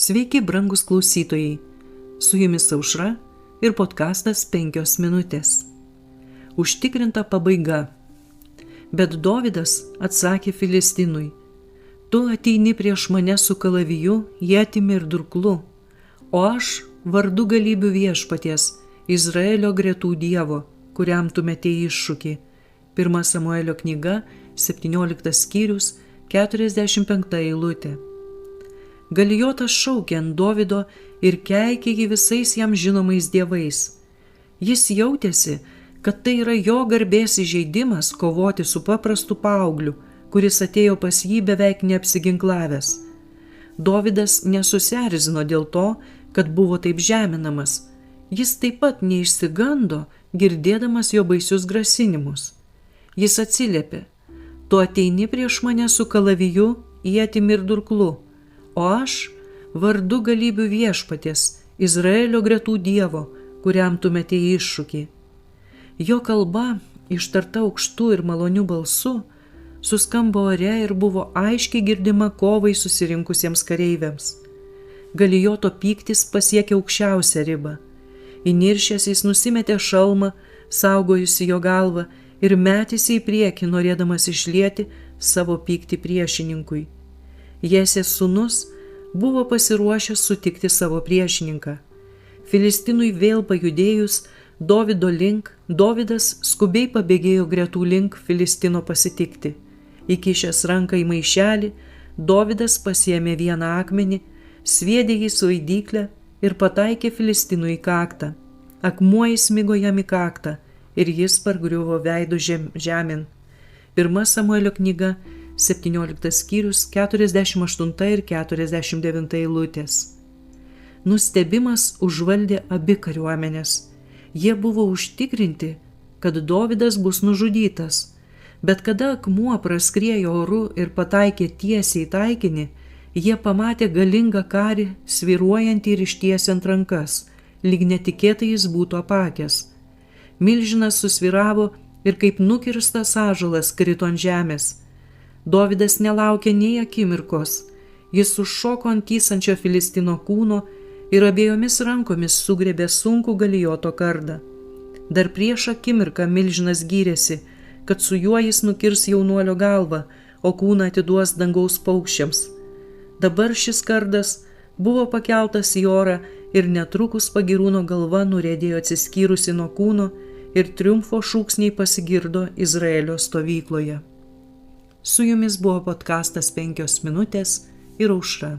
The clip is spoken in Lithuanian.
Sveiki, brangus klausytojai. Su jumis Aušra ir podkastas 5 minutės. Užtikrinta pabaiga. Bet Dovydas atsakė Filistinui: Tu ateini prieš mane su kalaviju, ietimi ir durklu, o aš vardu galybių viešpaties, Izraelio gretų Dievo, kuriam tu metėjai iššūkį. 1 Samuelio knyga, 17 skyrius, 45 eilutė. Galijotas šaukė ant Dovydo ir keikė jį visais jam žinomais dievais. Jis jautėsi, kad tai yra jo garbės įžeidimas kovoti su paprastu paaugliu, kuris atėjo pas jį beveik neapsiginklavęs. Dovydas nesusierzino dėl to, kad buvo taip žeminamas. Jis taip pat neišsigando, girdėdamas jo baisius grasinimus. Jis atsiliepė: Tu ateini prieš mane su kalaviju, ietimi ir durklu, o aš vardu galybių viešpaties, Izraelio gretų Dievo, kuriam tu metėjai iššūkį. Jo kalba, ištarta aukštu ir maloniu balsu, suskambo ore ir buvo aiškiai girdima kovai susirinkusiems kareiviams. Galijoto pyktis pasiekė aukščiausią ribą. Įniršęs jis nusimetė šalmą, saugojusi jo galvą, ir metėsi į priekį, norėdamas išlieti savo pyktį priešininkui. Jesės sūnus buvo pasiruošęs sutikti savo priešininką. Filistinui vėl pajudėjus Dovydo link, Dovydas skubiai pabėgėjo gretų link Filistino pasitikti. Įkišęs ranką į maišelį, Dovydas pasiėmė vieną akmenį, sviedė jį su aidyklę ir pataikė Filistinui į kaktą. Akmuo įsmigo jam į kaktą ir jis pargriuvo veidu žemėn. 1 Samuelio knyga, 17 skyrius, 48 ir 49 eilutės. Nustebimas užvaldė abi kariuomenės. Jie buvo užtikrinti, kad Dovydas bus nužudytas, bet kada akmuo praskriejo oru ir pataikė tiesiai į taikinį, jie pamatė galingą karį svyruojantį ir ištiesiant rankas, lyg netikėtai jis būtų apakęs. Milžinas susvyravo ir kaip nukirstas ąžuolas krito ant žemės. Dovydas nelaukė nei akimirkos. Jis užšoko ant kysančio Filistino kūno ir abiejomis rankomis sugriebė sunkų Galijoto kardą. Dar prieš akimirką milžinas gyrėsi, kad su juo jis nukirs jaunuolio galvą, o kūną atiduos dangaus paukščiams. Dabar šis kardas buvo pakeltas į orą ir netrukus pagyrūno galva nuriedėjo atsiskyrusi nuo kūno ir triumfo šūksniai pasigirdo Izraelio stovykloje. Su jumis buvo podkastas 5 minutės ir Aušra.